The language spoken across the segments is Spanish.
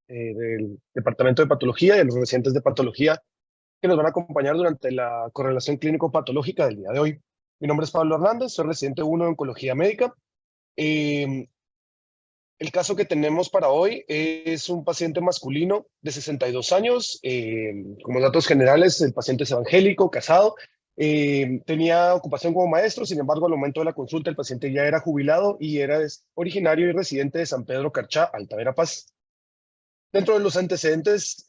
del Departamento de Patología y de los residentes de Patología que nos van a acompañar durante la correlación clínico-patológica del día de hoy. Mi nombre es Pablo Hernández, soy residente 1 de Oncología Médica. El caso que tenemos para hoy es un paciente masculino de 62 años. Como datos generales, el paciente es evangélico, casado, tenía ocupación como maestro. Sin embargo, al momento de la consulta, el paciente ya era jubilado y era originario y residente de San Pedro Carchá, Alta Verapaz. Dentro de los antecedentes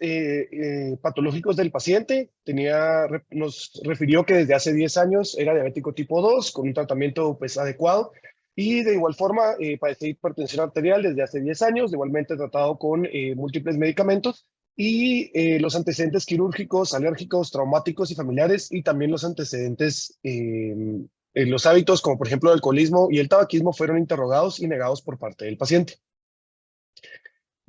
patológicos del paciente, nos refirió que desde hace 10 años era diabético tipo 2 con un tratamiento pues, adecuado, y de igual forma padecía hipertensión arterial desde hace 10 años, igualmente tratado con múltiples medicamentos, y los antecedentes quirúrgicos, alérgicos, traumáticos y familiares, y también los antecedentes, los hábitos como por ejemplo el alcoholismo y el tabaquismo fueron interrogados y negados por parte del paciente.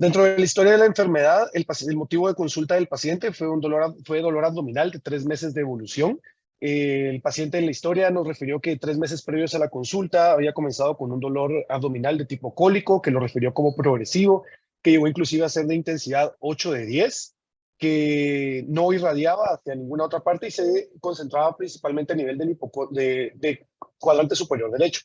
Dentro de la historia de la enfermedad, el motivo de consulta del paciente fue dolor abdominal de 3 meses de evolución. El paciente en la historia nos refirió que 3 meses previos a la consulta había comenzado con un dolor abdominal de tipo cólico, que lo refirió como progresivo, que llegó inclusive a ser de intensidad 8 de 10, que no irradiaba hacia ninguna otra parte y se concentraba principalmente a nivel de cuadrante superior derecho.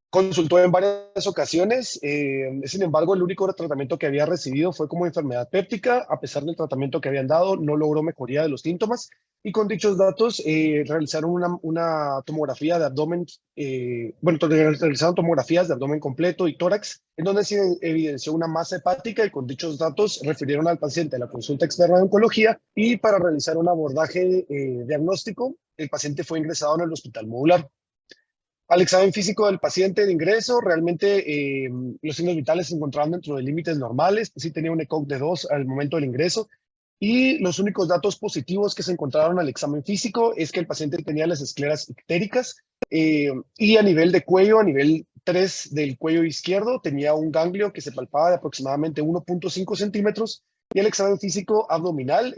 Consultó en varias ocasiones, sin embargo, el único tratamiento que había recibido fue como enfermedad péptica. A pesar del tratamiento que habían dado, no logró mejoría de los síntomas, y con dichos datos realizaron una tomografía de abdomen, realizaron tomografías de abdomen completo y tórax, en donde se evidenció una masa hepática, y con dichos datos refirieron al paciente a la consulta externa de oncología, y para realizar un abordaje diagnóstico, el paciente fue ingresado en el hospital modular. Al examen físico del paciente de ingreso, realmente los signos vitales se encontraban dentro de límites normales. Sí tenía un ECOG de 2 al momento del ingreso, y los únicos datos positivos que se encontraron al examen físico es que el paciente tenía las escleras ictéricas, y a nivel de cuello, a nivel 3 del cuello izquierdo, tenía un ganglio que se palpaba de aproximadamente 1.5 centímetros. Y el examen físico abdominal,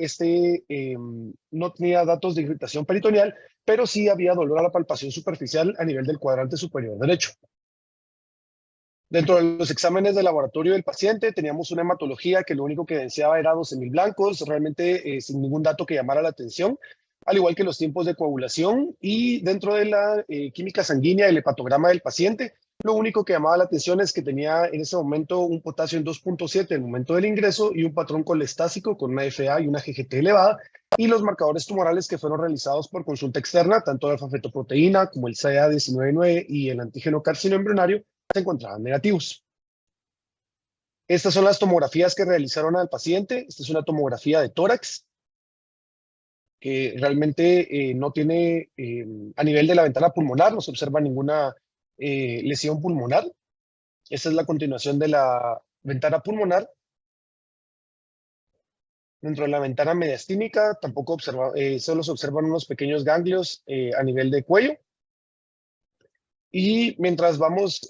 no tenía datos de irritación peritoneal, pero sí había dolor a la palpación superficial a nivel del cuadrante superior derecho. Dentro de los exámenes de laboratorio del paciente, teníamos una hematología que lo único que evidenciaba era 12.000 blancos, realmente sin ningún dato que llamara la atención, al igual que los tiempos de coagulación. Y dentro de la química sanguínea, el hepatograma del paciente, lo único que llamaba la atención es que tenía en ese momento un potasio en 2.7 en el momento del ingreso, y un patrón colestásico con una FA y una GGT elevada, y los marcadores tumorales que fueron realizados por consulta externa, tanto de alfa-fetoproteína como el CA-19-9 y el antígeno carcinoembrionario, se encontraban negativos. Estas son las tomografías que realizaron al paciente. Esta es una tomografía de tórax que realmente no tiene, a nivel de la ventana pulmonar, no se observa ninguna lesión pulmonar. Esta es la continuación de la ventana pulmonar. Dentro de la ventana mediastínica tampoco solo se observan unos pequeños ganglios a nivel de cuello. Y mientras vamos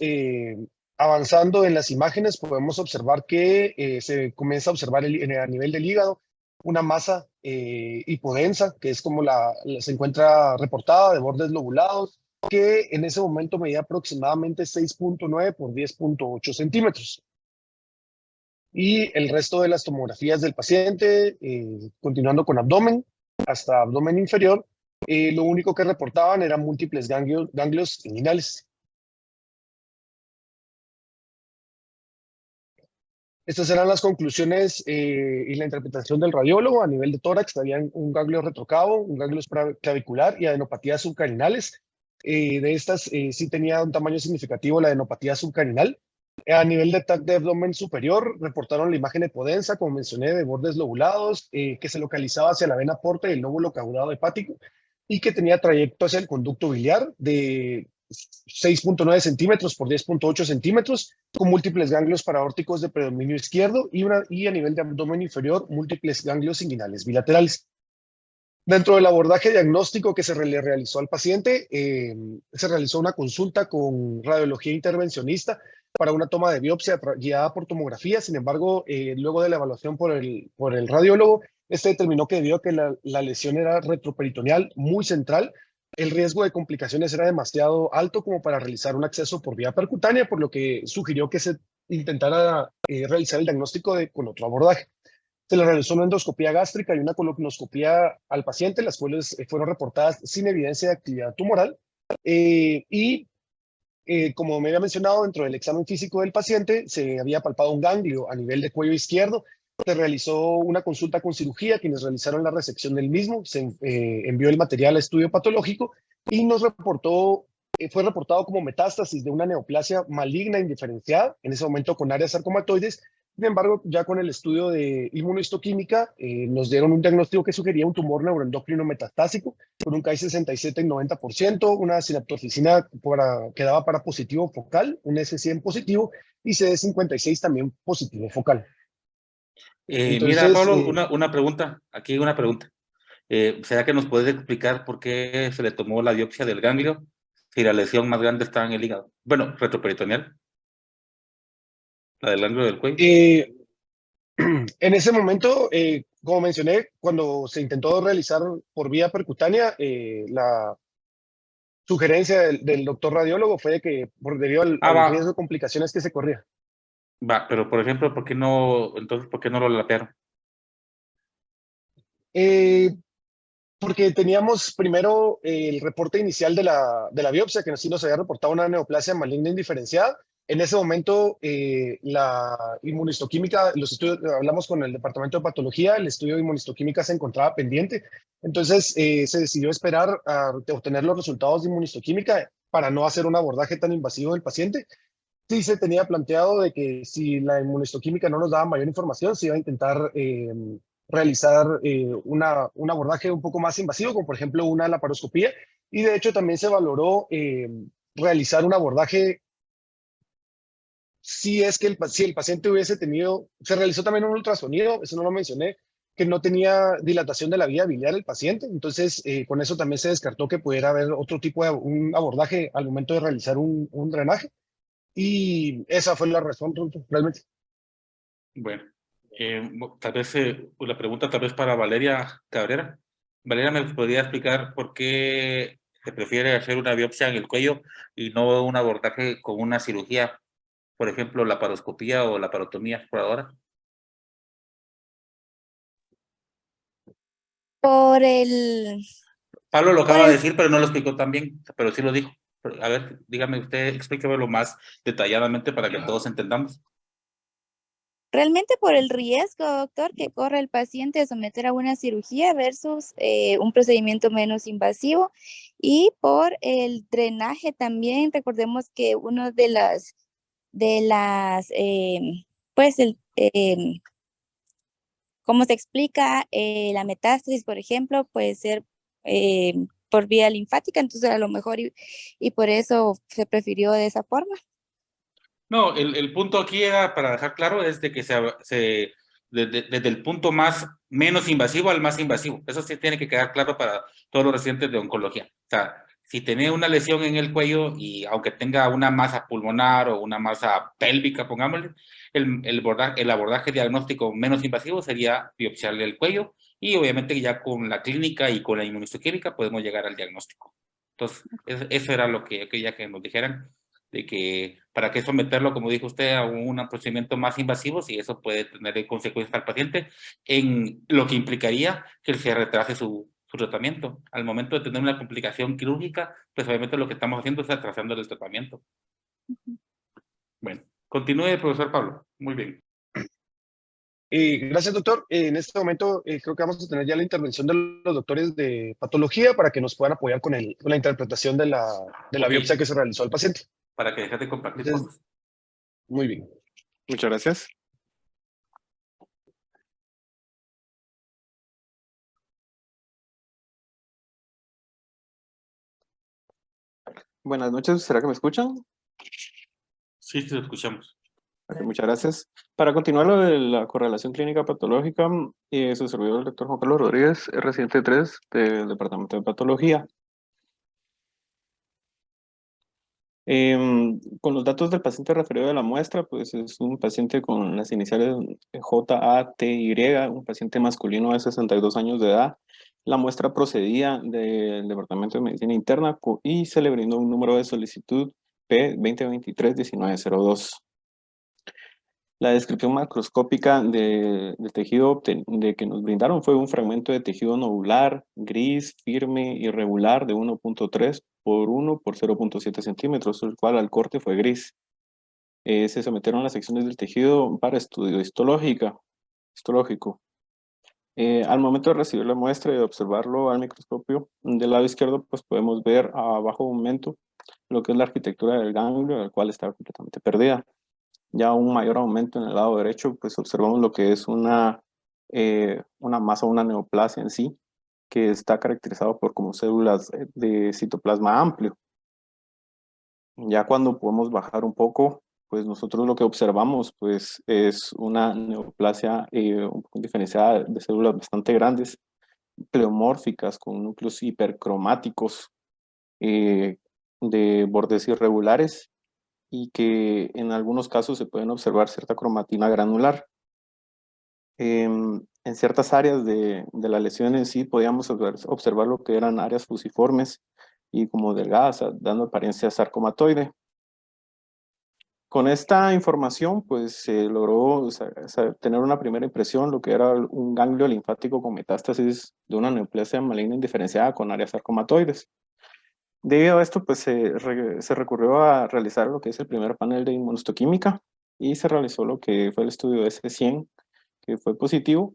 avanzando en las imágenes, podemos observar que se comienza a observar a nivel del hígado una masa hipodensa, que es como se encuentra reportada, de bordes lobulados, que en ese momento medía aproximadamente 6.9 por 10.8 centímetros. Y el resto de las tomografías del paciente, continuando con abdomen hasta abdomen inferior, lo único que reportaban eran múltiples ganglios inguinales. Estas eran las conclusiones y la interpretación del radiólogo. A nivel de tórax había un ganglio retrocavo, un ganglio clavicular y adenopatías subcarinales. De estas sí tenía un tamaño significativo la adenopatía subcarinal. A nivel de TAC de abdomen superior, reportaron la imagen hipodensa, como mencioné, de bordes lobulados, que se localizaba hacia la vena porta del lóbulo caudado hepático, y que tenía trayecto hacia el conducto biliar de 6.9 centímetros por 10.8 centímetros, con múltiples ganglios paraórticos de predominio izquierdo, y a nivel de abdomen inferior, múltiples ganglios inguinales bilaterales. Dentro del abordaje diagnóstico que se le realizó al paciente, se realizó una consulta con radiología intervencionista para una toma de biopsia guiada por tomografía. Sin embargo, luego de la evaluación por el radiólogo, este determinó que debido a que la lesión era retroperitoneal muy central, el riesgo de complicaciones era demasiado alto como para realizar un acceso por vía percutánea, por lo que sugirió que se intentara realizar el diagnóstico con otro abordaje. Se le realizó una endoscopía gástrica y una colonoscopía al paciente, las cuales fueron reportadas sin evidencia de actividad tumoral. Como me había mencionado, dentro del examen físico del paciente se había palpado un ganglio a nivel de cuello izquierdo. Se realizó una consulta con cirugía, quienes realizaron la resección del mismo. Se envió el material a estudio patológico y fue reportado como metástasis de una neoplasia maligna indiferenciada, en ese momento con áreas sarcomatoides. Sin embargo, ya con el estudio de inmunohistoquímica, nos dieron un diagnóstico que sugería un tumor neuroendocrino metastásico, con un Ki-67 en 90%, una sinaptoficina que daba para positivo focal, un S100 positivo y CD56 también positivo focal. Mira, Entonces, Pablo, una pregunta, aquí hay una pregunta. ¿Será que nos puedes explicar por qué se le tomó la biopsia del ganglio si la lesión más grande está en el hígado? Bueno, retroperitoneal, la del ganglio del cuello. En ese momento, como mencioné, cuando se intentó realizar por vía percutánea, la sugerencia del doctor radiólogo fue de que debido al riesgo de complicaciones que se corría. Pero por ejemplo, ¿por qué no lo lapearon? Porque teníamos primero el reporte inicial de la biopsia, que sí nos había reportado una neoplasia maligna indiferenciada. En ese momento, la inmunistoquímica, los estudios, hablamos con el departamento de patología, el estudio de inmunistoquímica se encontraba pendiente. Entonces, se decidió esperar a obtener los resultados de inmunistoquímica para no hacer un abordaje tan invasivo del paciente. Sí se tenía planteado de que si la inmunistoquímica no nos daba mayor información, se iba a intentar realizar un abordaje un poco más invasivo, como por ejemplo una laparoscopía, y de hecho también se valoró realizar un abordaje si es que si el paciente hubiese tenido, se realizó también un ultrasonido, eso no lo mencioné, que no tenía dilatación de la vía biliar el paciente, entonces con eso también se descartó que pudiera haber otro tipo de un abordaje al momento de realizar un drenaje. Y esa fue la razón, realmente. Bueno, tal vez la pregunta tal vez para Valeria Cabrera. Valeria, ¿me podría explicar por qué se prefiere hacer una biopsia en el cuello y no un abordaje con una cirugía, por ejemplo, la laparoscopía o la parotomía por ahora? Por el, Pablo lo por acaba de el, decir, pero no lo explicó tan bien, pero sí lo dijo. A ver, dígame usted, explíquemelo más detalladamente para que todos entendamos. realmente por el riesgo, doctor, que corre el paciente de someter a una cirugía versus un procedimiento menos invasivo, y por el drenaje también. Recordemos que uno pues ¿cómo se explica? La metástasis, por ejemplo, puede ser eh, por vía linfática, entonces a lo mejor y por eso se prefirió de esa forma. No, el punto aquí era, para dejar claro, es de que desde el punto menos invasivo al más invasivo. Eso sí tiene que quedar claro para todos los residentes de oncología. O sea, si tiene una lesión en el cuello y aunque tenga una masa pulmonar o una masa pélvica, pongámosle, el abordaje diagnóstico menos invasivo sería biopsiarle el cuello, y obviamente ya con la clínica y con la inmunistoquímica podemos llegar al diagnóstico. Entonces, eso era lo que yo quería que nos dijeran, de que para qué someterlo, como dijo usted, a un procedimiento más invasivo, si eso puede tener consecuencias al paciente, en lo que implicaría que se retrase su tratamiento. Al momento de tener una complicación quirúrgica, pues obviamente lo que estamos haciendo es atrasando el tratamiento. Bueno, continúe, profesor Pablo. Muy bien. Gracias, doctor. En este momento creo que vamos a tener ya la intervención de los doctores de patología para que nos puedan apoyar con la interpretación de la biopsia que se realizó al paciente. Para que dejes de compartir Entonces, cosas. muy bien. Muchas gracias. Buenas noches, ¿será que me escuchan? Sí, sí, lo escuchamos. Ok, muchas gracias. Para continuar lo de la correlación clínica patológica, su servidor, el doctor Juan Carlos Rodríguez, es residente 3 del Departamento de Patología. Con los datos del paciente referido de la muestra, pues es un paciente con las iniciales JATY, un paciente masculino de 62 años de edad. La muestra procedía del Departamento de Medicina Interna y se le brindó un número de solicitud P2023-1902. La descripción macroscópica del tejido de que nos brindaron fue un fragmento de tejido nodular, gris, firme, irregular de 1.3 por 1 por 0.7 centímetros, el cual al corte fue gris. Se sometieron las secciones del tejido para estudio histológico. Al momento de recibir la muestra y de observarlo al microscopio, del lado izquierdo pues podemos ver a bajo aumento lo que es la arquitectura del ganglio, el cual está completamente perdida. Ya un mayor aumento en el lado derecho, pues observamos lo que es una masa, una neoplasia en sí, que está caracterizado por como células de citoplasma amplio. Ya cuando podemos bajar un poco, pues nosotros lo que observamos pues es una neoplasia un poco diferenciada de células bastante grandes, pleomórficas, con núcleos hipercromáticos de bordes irregulares y que en algunos casos se pueden observar cierta cromatina granular. En ciertas áreas de la lesión en sí podíamos observar lo que eran áreas fusiformes y como delgadas, dando apariencia sarcomatoide. Con esta información, pues se logró tener una primera impresión, lo que era un ganglio linfático con metástasis de una neoplasia maligna indiferenciada con áreas sarcomatoides. Debido a esto, pues se recurrió a realizar lo que es el primer panel de inmunohistoquímica y se realizó lo que fue el estudio de S100, que fue positivo,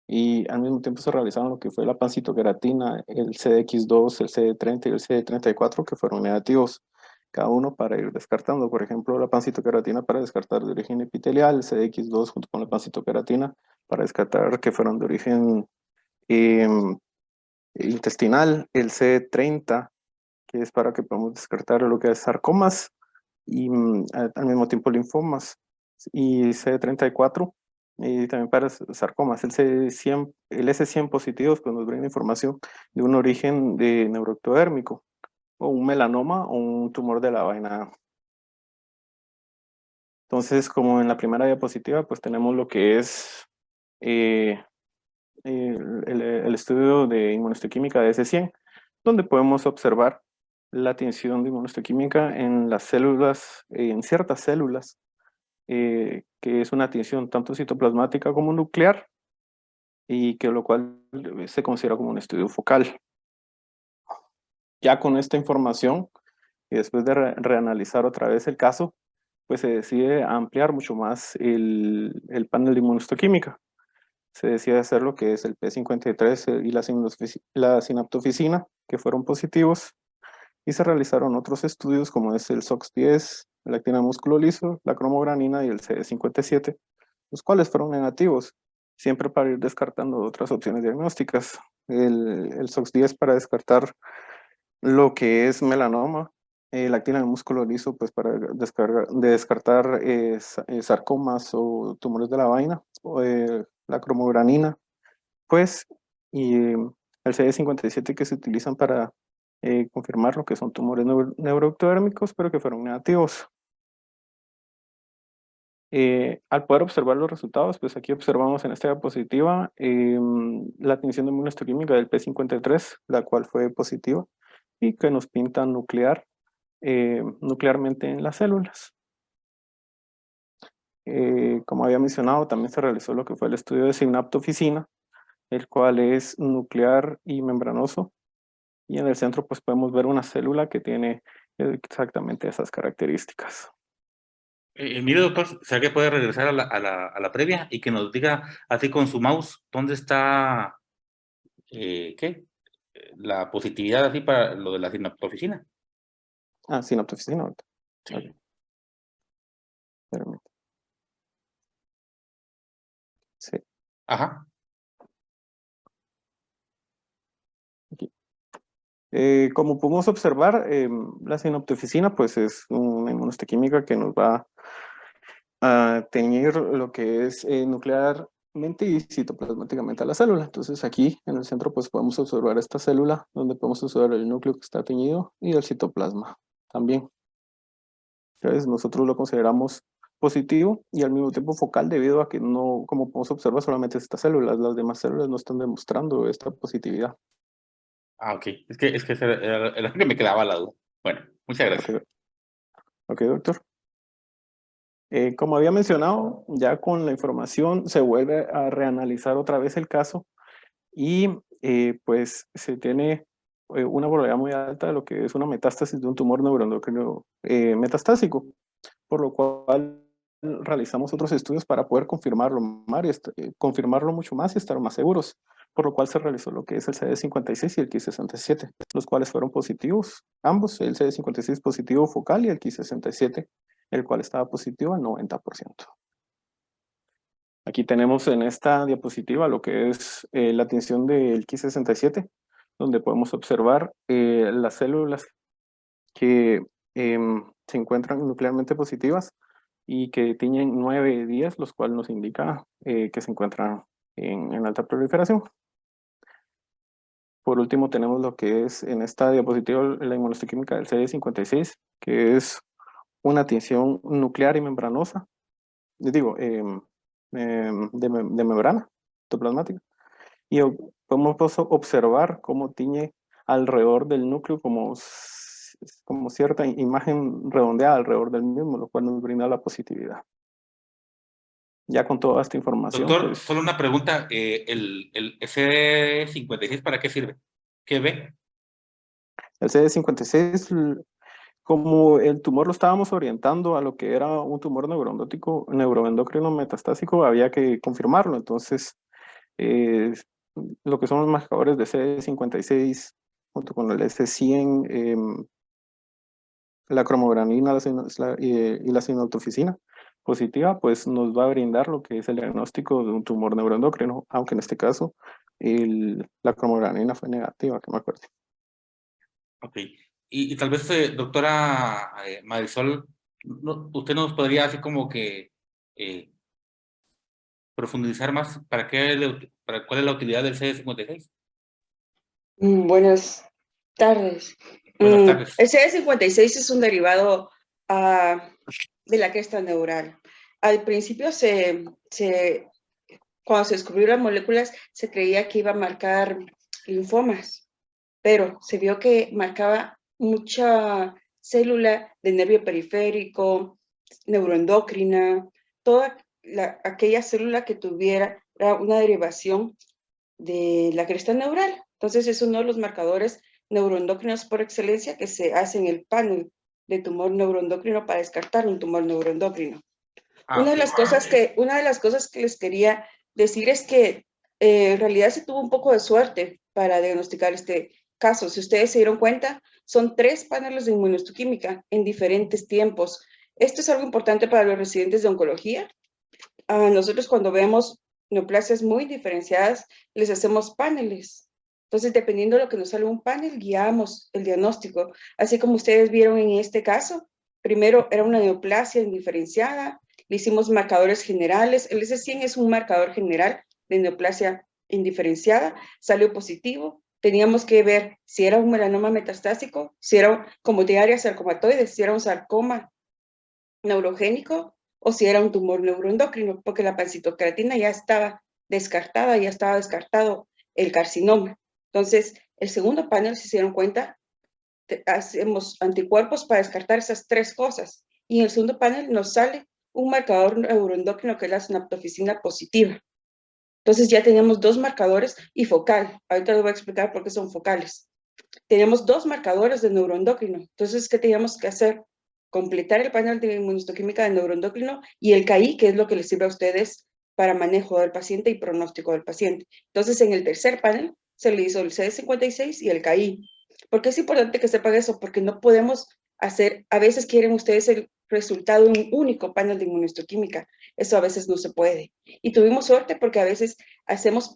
y al mismo tiempo se realizaron lo que fue la pancitoqueratina, el CDX2, el CD30 y el CD34, que fueron negativos, cada uno para ir descartando. Por ejemplo, la pancitoqueratina para descartar de origen epitelial, el CDX2 junto con la pancitoqueratina para descartar que fueron de origen intestinal, el CD30, que es para que podamos descartar lo que es sarcomas y al mismo tiempo linfomas, y CD34 y también para sarcomas. El S100 positivos pues nos brinda información de un origen de neuroectodérmico o un melanoma o un tumor de la vaina. Entonces, como en la primera diapositiva, pues tenemos lo que es el estudio de inmunohistoquímica de S100, donde podemos observar la tinción de inmunohistoquímica en las células, en ciertas células, que es una tinción tanto citoplasmática como nuclear, y que lo cual se considera como un estudio focal. Ya con esta información, y después de reanalizar otra vez el caso, pues se decide ampliar mucho más el panel de inmunohistoquímica. Se decide hacer lo que es el P53 y la sinaptofisina, que fueron positivos, y se realizaron otros estudios como es el SOX10, la actina músculo liso, la cromogranina y el CD57, los cuales fueron negativos, siempre para ir descartando otras opciones diagnósticas. El SOX10 para descartar lo que es melanoma, la actina del músculo liso pues para descartar sarcomas o tumores de la vaina, o, la cromogranina, pues, y el CD57 que se utilizan para confirmar lo que son tumores neuroectodérmicos, pero que fueron negativos. Al poder observar los resultados, pues aquí observamos en esta diapositiva la tinción de inmunohistoquímica del P53, la cual fue positiva y que nos pinta nuclearmente en las células. Como había mencionado, también se realizó lo que fue el estudio de sinaptofisina, el cual es nuclear y membranoso, y en el centro pues podemos ver una célula que tiene exactamente esas características. Mire, doctor, ¿será que puede regresar a la previa y que nos diga así con su mouse dónde está la positividad así para lo de la sinaptofisina? Ah, sinaptofisina ahorita. Sí. Okay. Permítame. Sí. Ajá. Aquí. Como podemos observar, la sinaptofisina pues es una inmunohistoquímica que nos va a teñir lo que es nuclearmente y citoplasmáticamente a la célula. Entonces aquí en el centro pues podemos observar esta célula donde podemos observar el núcleo que está teñido y el citoplasma también. Entonces nosotros lo consideramos positivo y al mismo tiempo focal debido a que no, como podemos observar, solamente estas células, las demás células no están demostrando esta positividad. Ah, ok. Es que era lo que me quedaba la duda. Bueno, muchas gracias. Ok, doctor. Como había mencionado, ya con la información se vuelve a reanalizar otra vez el caso y pues se tiene una probabilidad muy alta de lo que es una metástasis de un tumor neuroendocrino metastásico, por lo cual realizamos otros estudios para poder confirmarlo mucho más y estar más seguros, por lo cual se realizó lo que es el CD56 y el Ki67, los cuales fueron positivos, ambos, el CD56 positivo focal y el Ki67, el cual estaba positivo al 90%. Aquí tenemos en esta diapositiva lo que es la tinción del Ki67, donde podemos observar las células que se encuentran nuclearmente positivas y que tienen 9 días, los cuales nos indica que se encuentran en alta proliferación. Por último tenemos lo que es en esta diapositiva la inmunohistoquímica del CD56, que es una tinción nuclear y membranosa, de membrana endoplasmática. Y podemos observar cómo tiñe alrededor del núcleo como cierta imagen redondeada alrededor del mismo, lo cual nos brinda la positividad. Ya con toda esta información, Doctor, pues, solo una pregunta. ¿El CD56 para qué sirve? ¿Qué ve? el CD56, como el tumor lo estábamos orientando a lo que era un tumor neuroendocrino metastásico, había que confirmarlo. Entonces, lo que son los marcadores de CD56 junto con el S100, la cromogranina y la sinaltofisina positiva, pues nos va a brindar lo que es el diagnóstico de un tumor neuroendocrino, aunque en este caso la cromogranina fue negativa, que me acuerdo. Ok. Y tal vez, doctora Marisol, usted nos podría así como que profundizar más para cuál es la utilidad del CD56. Buenas tardes. Buenas tardes. El CD56 es un derivado de la cresta neural. Al principio, cuando se descubrieron las moléculas, se creía que iba a marcar linfomas, pero se vio que marcaba mucha célula de nervio periférico, neuroendocrina, toda aquella célula que tuviera una derivación de la cresta neural. Entonces es uno de los marcadores neuroendocrinos por excelencia que se hace en el panel de tumor neuroendocrino para descartar un tumor neuroendocrino. Una de las cosas que les quería decir es que en realidad se tuvo un poco de suerte para diagnosticar este caso. Si ustedes se dieron cuenta, son 3 paneles de inmunohistoquímica en diferentes tiempos. Esto es algo importante para los residentes de oncología. Nosotros cuando vemos neoplasias muy diferenciadas, les hacemos paneles. Entonces, dependiendo de lo que nos sale un panel, guiamos el diagnóstico. Así como ustedes vieron en este caso, primero era una neoplasia indiferenciada, le hicimos marcadores generales. El S100 es un marcador general de neoplasia indiferenciada, salió positivo. Teníamos que ver si era un melanoma metastásico, si era como diaria sarcomatoide, si era un sarcoma neurogénico o si era un tumor neuroendocrino, porque la pancitocreatina ya estaba descartada, ya estaba descartado el carcinoma. Entonces, el segundo panel, si se dieron cuenta, hacemos anticuerpos para descartar esas 3 cosas. Y en el segundo panel nos sale un marcador neuroendocrino que es la synaptofisina positiva. Entonces ya teníamos 2 marcadores y focal. Ahorita les voy a explicar por qué son focales. Teníamos 2 marcadores de neuroendocrino. Entonces, ¿qué teníamos que hacer? Completar el panel de inmunohistoquímica de neuroendocrino y el CAI, que es lo que les sirve a ustedes para manejo del paciente y pronóstico del paciente. Entonces, en el tercer panel se le hizo el CD56 y el CAI. ¿Por qué es importante que sepan eso? Porque no podemos hacer, a veces quieren ustedes el resultado de un único panel de inmunohistoquímica. Eso a veces no se puede. Y tuvimos suerte porque a veces hacemos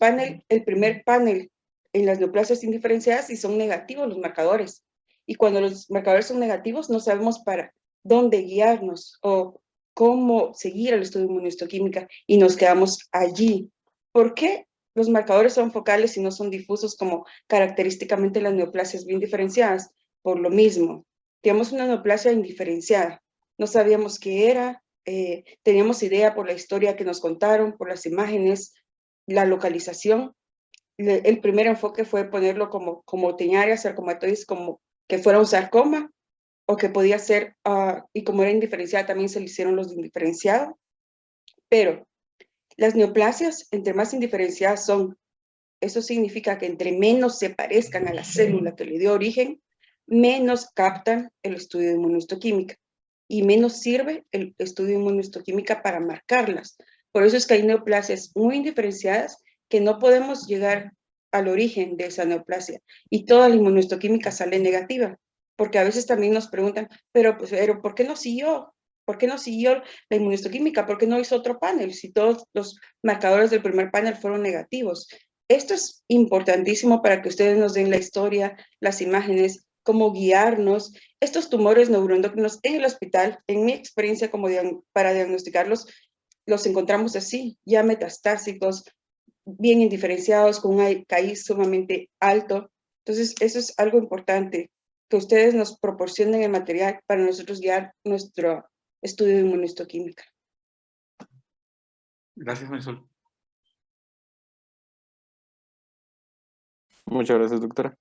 el primer panel en las neoplasias indiferenciadas y son negativos los marcadores. Y cuando los marcadores son negativos, no sabemos para dónde guiarnos o cómo seguir el estudio de inmunohistoquímica y nos quedamos allí. ¿Por qué los marcadores son focales y no son difusos como característicamente las neoplasias bien diferenciadas? Por lo mismo, teníamos una neoplasia indiferenciada, no sabíamos qué era, teníamos idea por la historia que nos contaron, por las imágenes, la localización. El primer enfoque fue ponerlo como teñaria sarcomatosis, como que fuera un sarcoma, o que podía ser, y como era indiferenciada, también se le hicieron los de indiferenciado. Pero las neoplasias, entre más indiferenciadas son, eso significa que entre menos se parezcan a la célula que le dio origen, menos captan el estudio de inmunohistoquímica y menos sirve el estudio de inmunohistoquímica para marcarlas. Por eso es que hay neoplasias muy indiferenciadas que no podemos llegar al origen de esa neoplasia y toda la inmunohistoquímica sale negativa, porque a veces también nos preguntan, pero ¿por qué no siguió? ¿Por qué no siguió la inmunohistoquímica? ¿Por qué no hizo otro panel si todos los marcadores del primer panel fueron negativos? Esto es importantísimo para que ustedes nos den la historia, las imágenes, cómo guiarnos. Estos tumores neuroendocrinos en el hospital, en mi experiencia para diagnosticarlos, los encontramos así, ya metastásicos, bien indiferenciados, con un KI sumamente alto. Entonces, eso es algo importante, que ustedes nos proporcionen el material para nosotros guiar nuestro estudio de inmunohistoquímica. Gracias, Marisol. Muchas gracias, doctora.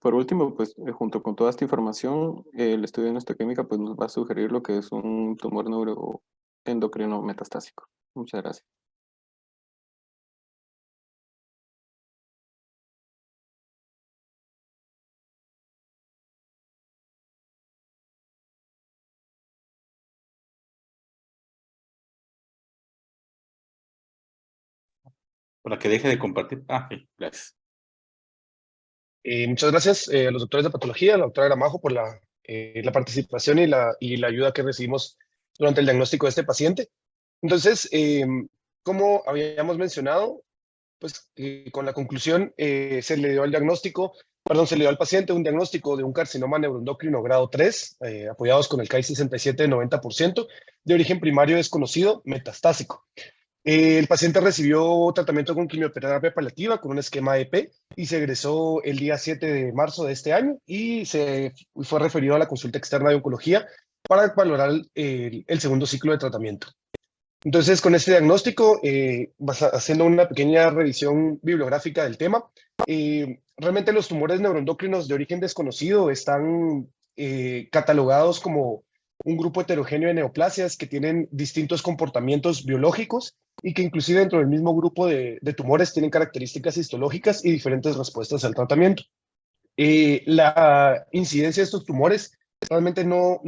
Por último, pues junto con toda esta información, el estudio de inmunohistoquímica pues, nos va a sugerir lo que es un tumor neuroendocrino metastásico. Muchas gracias. Para que deje de compartir. Sí, gracias. Muchas gracias a los doctores de patología, a la doctora Gramajo, por la participación y la ayuda que recibimos durante el diagnóstico de este paciente. Entonces, como habíamos mencionado, pues con la conclusión se le dio al paciente un diagnóstico de un carcinoma neuroendocrino grado 3, apoyados con el Ki-67 de 90%, de origen primario desconocido, metastásico. El paciente recibió tratamiento con quimioterapia paliativa con un esquema EP y se egresó el día 7 de marzo de este año y fue referido a la consulta externa de oncología para valorar el segundo ciclo de tratamiento. Entonces, con este diagnóstico, haciendo una pequeña revisión bibliográfica del tema, realmente los tumores neuroendocrinos de origen desconocido están catalogados como un grupo heterogéneo de neoplasias que tienen distintos comportamientos biológicos y que inclusive dentro del mismo grupo de tumores tienen características histológicas y diferentes respuestas al tratamiento. La incidencia de estos tumores realmente no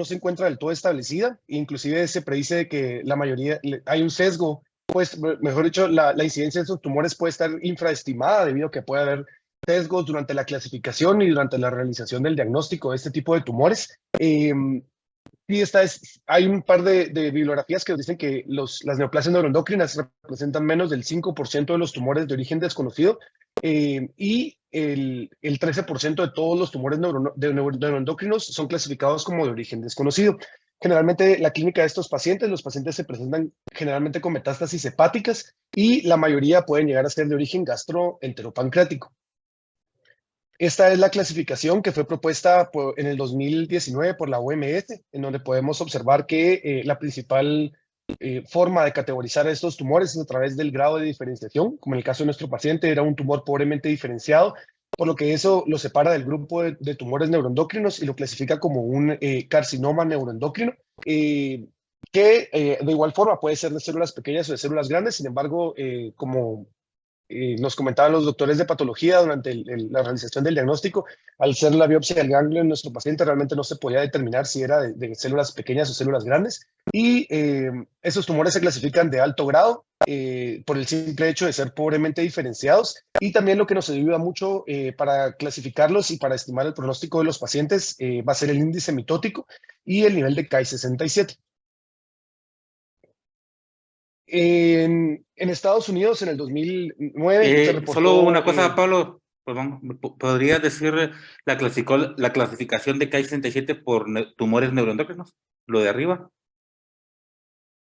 se encuentra del todo establecida, inclusive se predice que la mayoría, hay un sesgo, pues mejor dicho, la incidencia de estos tumores puede estar infraestimada debido a que puede haber sesgos durante la clasificación y durante la realización del diagnóstico de este tipo de tumores. Y hay un par de bibliografías que nos dicen que las neoplasias neuroendocrinas representan menos del 5% de los tumores de origen desconocido y el 13% de todos los tumores neuroendocrinos son clasificados como de origen desconocido. Generalmente la clínica de estos pacientes, los pacientes se presentan generalmente con metástasis hepáticas y la mayoría pueden llegar a ser de origen gastroenteropancreático. Esta es la clasificación que fue propuesta en el 2019 por la OMS, en donde podemos observar que la principal forma de categorizar estos tumores es a través del grado de diferenciación. Como en el caso de nuestro paciente, era un tumor pobremente diferenciado, por lo que eso lo separa del grupo de tumores neuroendocrinos y lo clasifica como un carcinoma neuroendocrino, que de igual forma puede ser de células pequeñas o de células grandes. Sin embargo, como nos comentaban los doctores de patología durante la realización del diagnóstico, al ser la biopsia del ganglio en nuestro paciente realmente no se podía determinar si era de células pequeñas o células grandes, y esos tumores se clasifican de alto grado por el simple hecho de ser pobremente diferenciados, y también lo que nos ayuda mucho para clasificarlos y para estimar el pronóstico de los pacientes va a ser el índice mitótico y el nivel de Ki-67. En Estados Unidos, en el 2009, se reportó... Solo una cosa, Pablo, perdón, ¿podrías decir la clasificación de Ki-67 por tumores neuroendocrinos? Lo de arriba.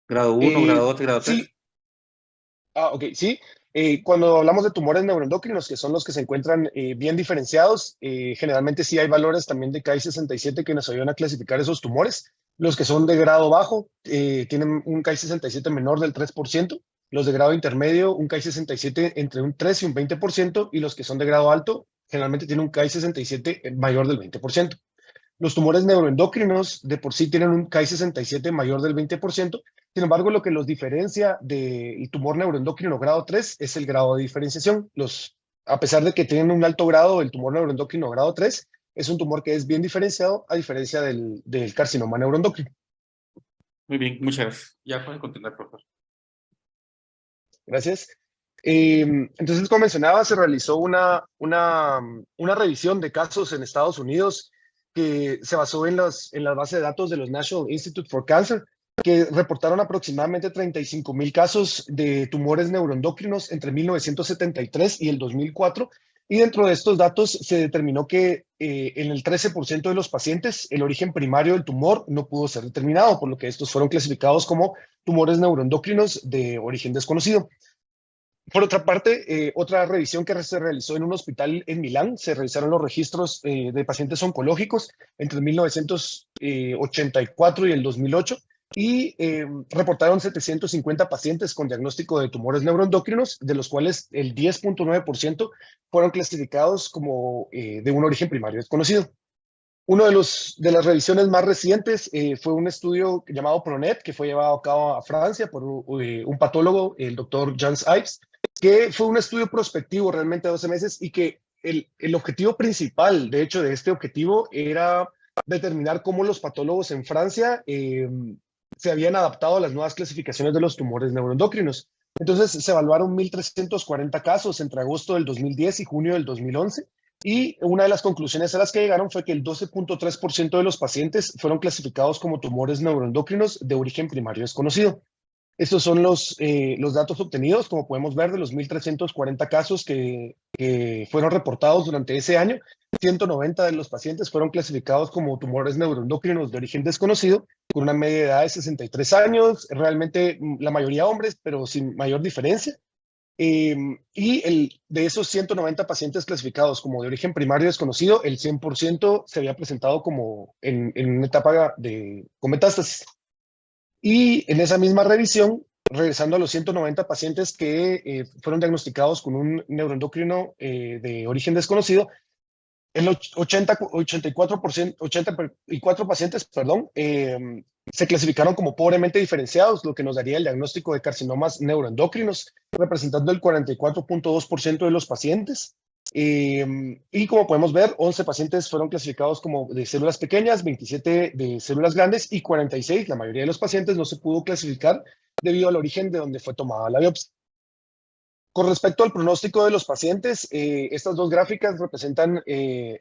Grado 1, grado 2 y grado 3. Sí. Ok, sí. Cuando hablamos de tumores neuroendocrinos, que son los que se encuentran bien diferenciados, generalmente sí hay valores también de Ki-67 que nos ayudan a clasificar esos tumores. Los que son de grado bajo tienen un Ki-67 menor del 3%, los de grado intermedio un Ki-67 entre un 3 y un 20%, y los que son de grado alto generalmente tienen un Ki-67 mayor del 20%. Los tumores neuroendocrinos de por sí tienen un Ki-67 mayor del 20%. Sin embargo, lo que los diferencia del tumor neuroendocrino grado 3 es el grado de diferenciación. A pesar de que tienen un alto grado, el tumor neuroendocrino grado 3 es un tumor que es bien diferenciado a diferencia del carcinoma neuroendocrino. Muy bien, muchas gracias. Ya puede continuar, profesor. Gracias. Entonces, como mencionaba, se realizó una revisión de casos en Estados Unidos que se basó en las bases de datos de los National Institute for Cancer, que reportaron aproximadamente 35,000 casos de tumores neuroendocrinos entre 1973 y el 2004. Y dentro de estos datos se determinó que en el 13% de los pacientes el origen primario del tumor no pudo ser determinado, por lo que estos fueron clasificados como tumores neuroendocrinos de origen desconocido. Por otra parte, otra revisión que se realizó en un hospital en Milán, se revisaron los registros de pacientes oncológicos entre 1984 y el 2008 y reportaron 750 pacientes con diagnóstico de tumores neuroendocrinos, de los cuales el 10.9% fueron clasificados como de un origen primario desconocido. Una de las revisiones más recientes fue un estudio llamado PRONET, que fue llevado a cabo a Francia por un patólogo, el doctor Jans Ives, que fue un estudio prospectivo realmente de 12 meses y que el objetivo principal, de hecho, de este objetivo era determinar cómo los patólogos en Francia se habían adaptado a las nuevas clasificaciones de los tumores neuroendocrinos. Entonces, se evaluaron 1,340 casos entre agosto del 2010 y junio del 2011. Y una de las conclusiones a las que llegaron fue que el 12.3% de los pacientes fueron clasificados como tumores neuroendocrinos de origen primario desconocido. Estos son los datos obtenidos, como podemos ver, de los 1,340 casos que fueron reportados durante ese año. 190 de los pacientes fueron clasificados como tumores neuroendocrinos de origen desconocido, con una media de edad de 63 años, realmente la mayoría hombres, pero sin mayor diferencia. Y de esos 190 pacientes clasificados como de origen primario desconocido, el 100% se había presentado como en una etapa con metástasis. Y en esa misma revisión, regresando a los 190 pacientes que fueron diagnosticados con un neuroendocrino de origen desconocido, el 84 pacientes, se clasificaron como pobremente diferenciados, lo que nos daría el diagnóstico de carcinomas neuroendocrinos, representando el 44.2% de los pacientes. Y como podemos ver, 11 pacientes fueron clasificados como de células pequeñas, 27 de células grandes y 46, la mayoría de los pacientes, no se pudo clasificar debido al origen de donde fue tomada la biopsia. Con respecto al pronóstico de los pacientes, estas dos gráficas representan el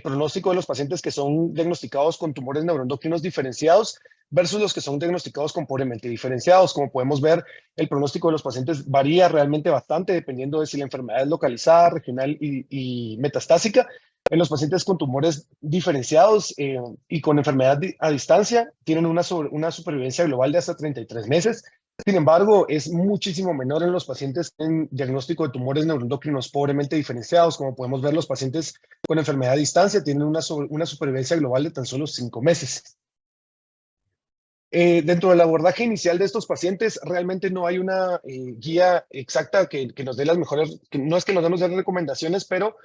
pronóstico de los pacientes que son diagnosticados con tumores neuroendocrinos diferenciados versus los que son diagnosticados con pobremente diferenciados. Como podemos ver, el pronóstico de los pacientes varía realmente bastante dependiendo de si la enfermedad es localizada, regional y metastásica. En los pacientes con tumores diferenciados y con enfermedad a distancia, tienen una supervivencia global de hasta 33 meses. Sin embargo, es muchísimo menor en los pacientes en diagnóstico de tumores neuroendocrinos pobremente diferenciados. Como podemos ver, los pacientes con enfermedad a distancia tienen una supervivencia global de tan solo 5 meses. Dentro del abordaje inicial de estos pacientes, realmente no hay una guía exacta que nos dé las mejores, no es que nos demos recomendaciones, pero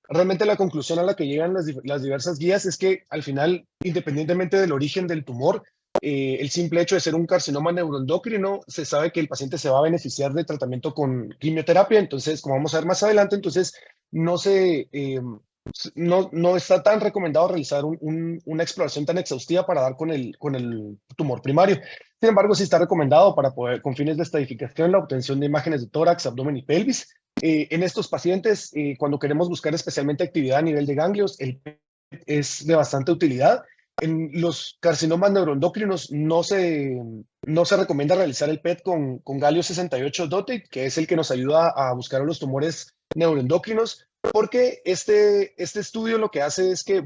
realmente la conclusión a la que llegan las diversas guías es que al final, independientemente del origen del tumor, el simple hecho de ser un carcinoma neuroendocrino, se sabe que el paciente se va a beneficiar de tratamiento con quimioterapia. Entonces, como vamos a ver más adelante, entonces no está tan recomendado realizar una exploración tan exhaustiva para dar con el tumor primario. Sin embargo, sí está recomendado para poder, con fines de estadificación, la obtención de imágenes de tórax, abdomen y pelvis. En estos pacientes, cuando queremos buscar especialmente actividad a nivel de ganglios, el PET es de bastante utilidad. En los carcinomas neuroendocrinos no se recomienda realizar el PET con galio 68 DOTATE, que es el que nos ayuda a buscar los tumores neuroendocrinos, porque este estudio lo que hace es que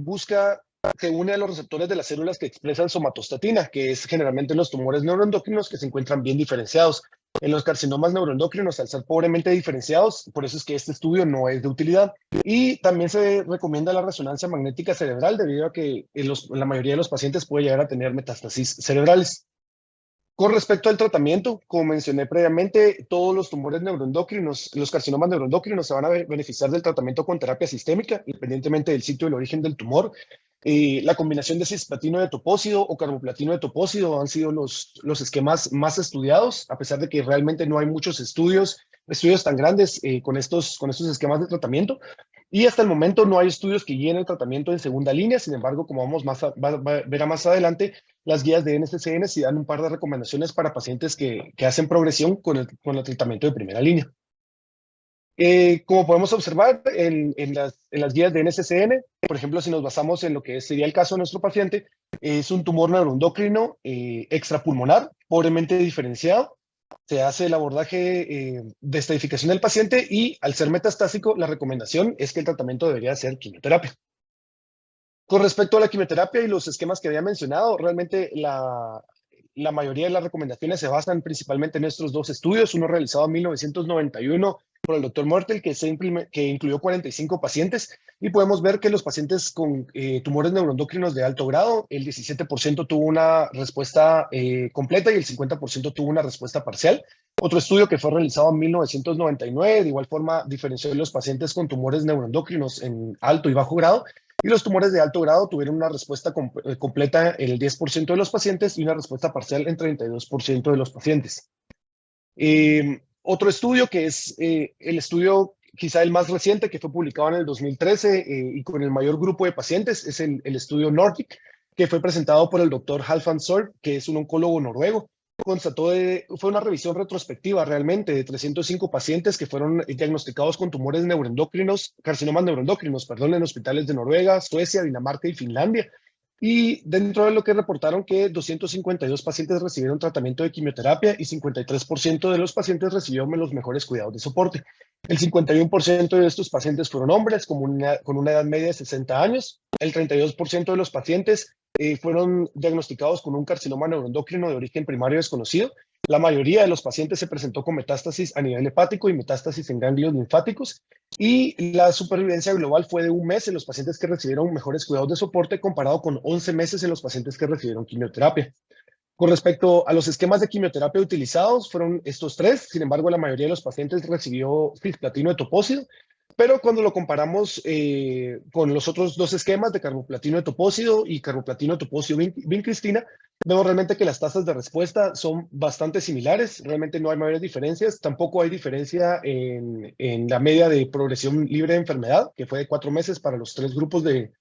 se une a los receptores de las células que expresan somatostatina, que es generalmente en los tumores neuroendocrinos que se encuentran bien diferenciados. En los carcinomas neuroendocrinos, al ser pobremente diferenciados, por eso es que este estudio no es de utilidad. Y también se recomienda la resonancia magnética cerebral debido a que la mayoría de los pacientes puede llegar a tener metástasis cerebrales. Con respecto al tratamiento, como mencioné previamente, todos los tumores neuroendocrinos, los carcinomas neuroendocrinos se van a beneficiar del tratamiento con terapia sistémica, independientemente del sitio y el origen del tumor. La combinación de cisplatino de topósido o carboplatino de topósido han sido los esquemas más estudiados, a pesar de que realmente no hay muchos estudios tan grandes con estos esquemas de tratamiento. Y hasta el momento no hay estudios que guíen el tratamiento en segunda línea. Sin embargo, como vamos ver más adelante, las guías de NCCN sí dan un par de recomendaciones para pacientes que hacen progresión con el tratamiento de primera línea. Como podemos observar en las guías de NCCN, por ejemplo, si nos basamos en lo que sería el caso de nuestro paciente, es un tumor neuroendocrino extrapulmonar, pobremente diferenciado. Se hace el abordaje de estadificación del paciente y al ser metastásico, la recomendación es que el tratamiento debería ser quimioterapia. Con respecto a la quimioterapia y los esquemas que había mencionado, realmente la mayoría de las recomendaciones se basan principalmente en estos dos estudios, uno realizado en 1991 por el Dr. Mörtel, que incluyó 45 pacientes, y podemos ver que los pacientes con tumores neuroendocrinos de alto grado, el 17% tuvo una respuesta completa y el 50% tuvo una respuesta parcial. Otro estudio que fue realizado en 1999, de igual forma, diferenció los pacientes con tumores neuroendocrinos en alto y bajo grado, y los tumores de alto grado tuvieron una respuesta completa en el 10% de los pacientes y una respuesta parcial en 32% de los pacientes. Otro estudio que es el estudio quizá el más reciente, que fue publicado en el 2013 y con el mayor grupo de pacientes, es el estudio Nordic, que fue presentado por el doctor Halfdan Sorp, que es un oncólogo noruego. Fue una revisión retrospectiva realmente de 305 pacientes que fueron diagnosticados con tumores neuroendocrinos, carcinomas neuroendocrinos, perdón, en hospitales de Noruega, Suecia, Dinamarca y Finlandia. Y dentro de lo que reportaron que 252 pacientes recibieron tratamiento de quimioterapia y 53% de los pacientes recibieron los mejores cuidados de soporte. El 51% de estos pacientes fueron hombres con una edad media de 60 años. El 32% de los pacientes fueron diagnosticados con un carcinoma neuroendocrino de origen primario desconocido. La mayoría de los pacientes se presentó con metástasis a nivel hepático y metástasis en ganglios linfáticos. Y la supervivencia global fue de 1 mes en los pacientes que recibieron mejores cuidados de soporte comparado con 11 meses en los pacientes que recibieron quimioterapia. Con respecto a los esquemas de quimioterapia utilizados, fueron estos 3. Sin embargo, la mayoría de los pacientes recibió cisplatino de topósido. Pero cuando lo comparamos con los otros 2 esquemas de carboplatino de topósido y carboplatino de topósido vincristina, vemos realmente que las tasas de respuesta son bastante similares. Realmente no hay mayores diferencias. Tampoco hay diferencia en la media de progresión libre de enfermedad, que fue de 4 meses para los 3 grupos de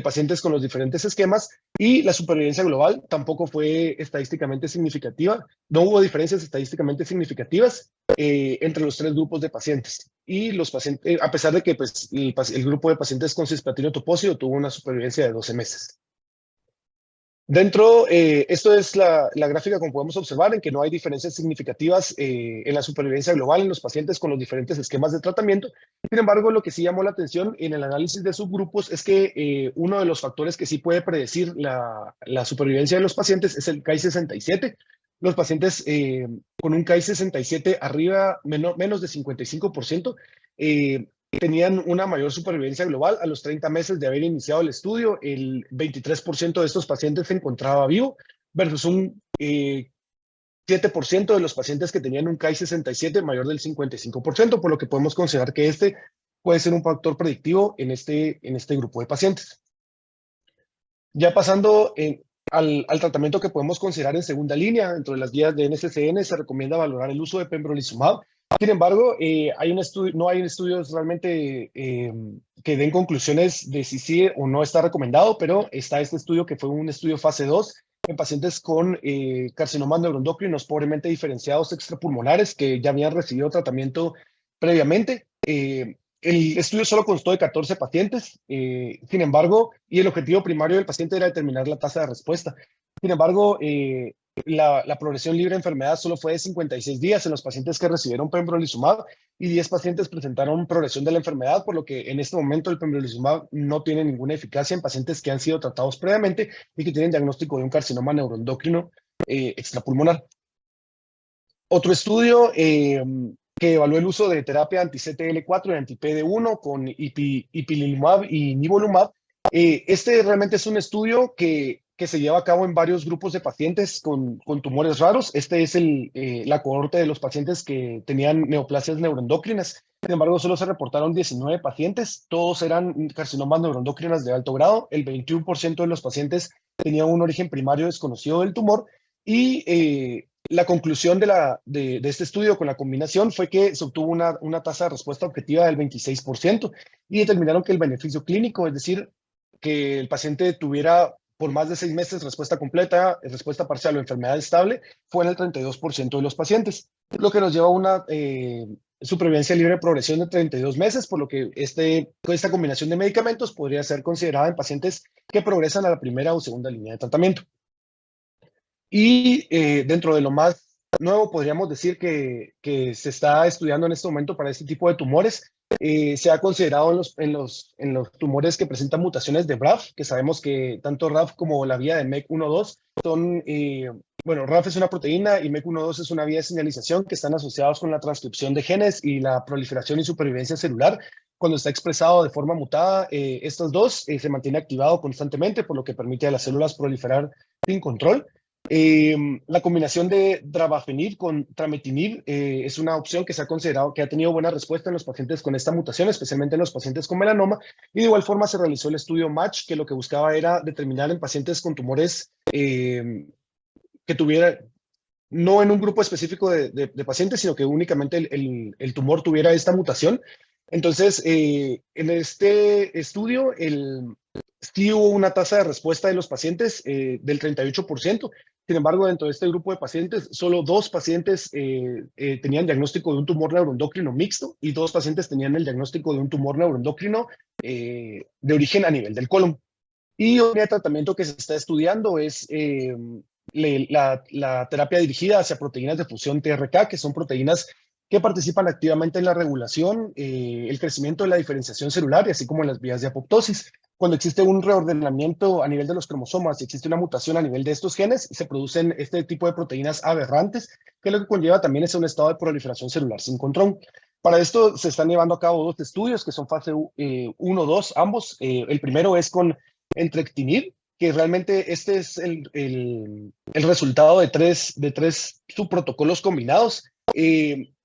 pacientes con los diferentes esquemas, y la supervivencia global tampoco fue estadísticamente significativa. No hubo diferencias estadísticamente significativas entre los 3 grupos de pacientes. Y los pacientes, a pesar de que pues, el grupo de pacientes con cisplatino topósido tuvo una supervivencia de 12 meses. Esto es la gráfica, como podemos observar, en que no hay diferencias significativas en la supervivencia global en los pacientes con los diferentes esquemas de tratamiento. Sin embargo, lo que sí llamó la atención en el análisis de subgrupos es que uno de los factores que sí puede predecir la supervivencia de los pacientes es el Ki-67. Los pacientes con un Ki-67 arriba, menos de 55%, tenían una mayor supervivencia global a los 30 meses de haber iniciado el estudio. El 23% de estos pacientes se encontraba vivo versus un 7% de los pacientes que tenían un Ki-67 mayor del 55%, por lo que podemos considerar que este puede ser un factor predictivo en este grupo de pacientes. Ya pasando al tratamiento que podemos considerar en segunda línea, dentro de las guías de NCCN se recomienda valorar el uso de pembrolizumab. Sin embargo, no hay estudios realmente que den conclusiones de si sí o no está recomendado, pero está este estudio que fue un estudio fase 2 en pacientes con carcinomas neuroendocrinos pobremente diferenciados extrapulmonares que ya habían recibido tratamiento previamente. El estudio solo constó de 14 pacientes, sin embargo, y el objetivo primario del paciente era determinar la tasa de respuesta. Sin embargo, la progresión libre de enfermedad solo fue de 56 días en los pacientes que recibieron pembrolizumab y 10 pacientes presentaron progresión de la enfermedad, por lo que en este momento el pembrolizumab no tiene ninguna eficacia en pacientes que han sido tratados previamente y que tienen diagnóstico de un carcinoma neuroendocrino extrapulmonar. Otro estudio que evaluó el uso de terapia anti-CTL4 y anti-PD1 con ipilimumab y nivolumab. Este realmente es un estudio que se lleva a cabo en varios grupos de pacientes con tumores raros. Este es la cohorte de los pacientes que tenían neoplasias neuroendocrinas Sin embargo, solo se reportaron 19 pacientes, todos eran carcinomas neuroendocrinas de alto grado, el 21% de los pacientes tenían un origen primario desconocido del tumor y la conclusión de este estudio con la combinación fue que se obtuvo una tasa de respuesta objetiva del 26% y determinaron que el beneficio clínico, es decir, que el paciente tuviera por más de 6 meses respuesta completa, respuesta parcial o enfermedad estable, fue en el 32% de los pacientes, lo que nos lleva a una supervivencia libre de progresión de 32 meses, por lo que esta combinación de medicamentos podría ser considerada en pacientes que progresan a la primera o segunda línea de tratamiento. Y dentro de lo más nuevo, podríamos decir que se está estudiando en este momento para este tipo de tumores. Se ha considerado en los tumores que presentan mutaciones de RAF, que sabemos que tanto RAF como la vía de MEK1/2 son, bueno, RAF es una proteína y MEK1/2 es una vía de señalización que están asociados con la transcripción de genes y la proliferación y supervivencia celular. Cuando está expresado de forma mutada, estos dos se mantiene activado constantemente, por lo que permite a las células proliferar sin control. La combinación de Dravafenib con Trametinib es una opción que se ha considerado que ha tenido buena respuesta en los pacientes con esta mutación, especialmente en los pacientes con melanoma, y de igual forma se realizó el estudio MATCH, que lo que buscaba era determinar en pacientes con tumores que tuviera, no en un grupo específico de pacientes, sino que únicamente el tumor tuviera esta mutación. Entonces, en este estudio, sí hubo una tasa de respuesta de los pacientes del 38%. Sin embargo, dentro de este grupo de pacientes, solo 2 pacientes tenían diagnóstico de un tumor neuroendocrino mixto y 2 pacientes tenían el diagnóstico de un tumor neuroendocrino de origen a nivel del colon. Y un tratamiento que se está estudiando es la terapia dirigida hacia proteínas de fusión TRK, que son proteínas que participan activamente en la regulación, el crecimiento y la diferenciación celular, y así como en las vías de apoptosis. Cuando existe un reordenamiento a nivel de los cromosomas y existe una mutación a nivel de estos genes, se producen este tipo de proteínas aberrantes, que lo que conlleva también es un estado de proliferación celular sin control. Para esto se están llevando a cabo 2 estudios que son fase 1-2, ambos. El primero es con entrectinib, que realmente este es el resultado de tres subprotocolos combinados,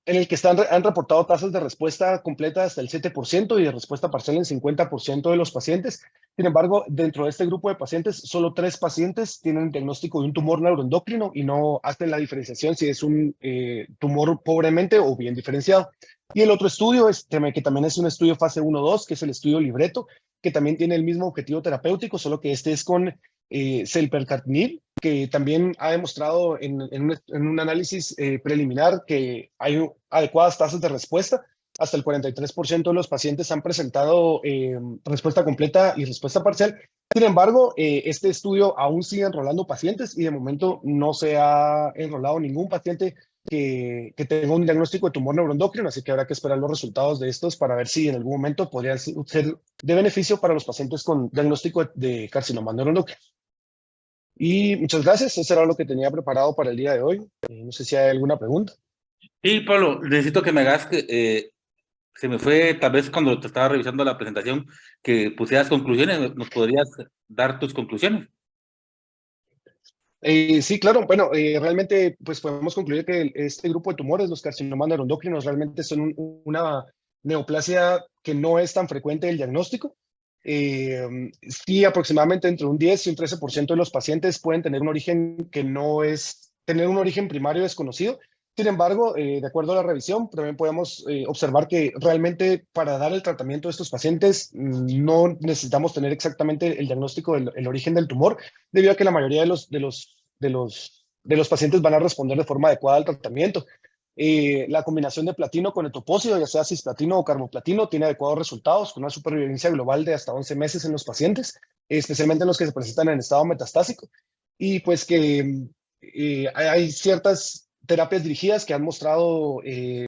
en el que han reportado tasas de respuesta completa hasta el 7% y de respuesta parcial en 50% de los pacientes. Sin embargo, dentro de este grupo de pacientes, solo 3 pacientes tienen diagnóstico de un tumor neuroendocrino y no hacen la diferenciación si es un tumor pobremente o bien diferenciado. Y el otro estudio, que también es un estudio fase 1-2, que es el estudio Libretto, que también tiene el mismo objetivo terapéutico, solo que este es con selpercatinib, que también ha demostrado en un análisis preliminar que hay adecuadas tasas de respuesta. Hasta el 43% de los pacientes han presentado respuesta completa y respuesta parcial. Sin embargo, este estudio aún sigue enrolando pacientes y de momento no se ha enrolado ningún paciente que tenga un diagnóstico de tumor neuroendocrino, así que habrá que esperar los resultados de estos para ver si en algún momento podrían ser de beneficio para los pacientes con diagnóstico de carcinoma neuroendocrino. Y muchas gracias, eso era lo que tenía preparado para el día de hoy. No sé si hay alguna pregunta. Sí, Pablo, necesito que me hagas se me fue tal vez cuando te estaba revisando la presentación que pusieras conclusiones. ¿Nos podrías dar tus conclusiones? Sí, claro. Bueno, realmente pues podemos concluir que este grupo de tumores, los carcinomas neuroendocrinos, realmente son una neoplasia que no es tan frecuente el diagnóstico. Sí, aproximadamente entre un 10 y un 13% de los pacientes pueden tener un origen que no es, tener un origen primario desconocido. Sin embargo, de acuerdo a la revisión, también podemos observar que realmente para dar el tratamiento a estos pacientes no necesitamos tener exactamente el diagnóstico del origen del tumor, debido a que la mayoría de los pacientes van a responder de forma adecuada al tratamiento. La combinación de platino con etopósido, ya sea cisplatino o carboplatino, tiene adecuados resultados con una supervivencia global de hasta 11 meses en los pacientes, especialmente en los que se presentan en estado metastásico. Y pues que hay ciertas terapias dirigidas que han mostrado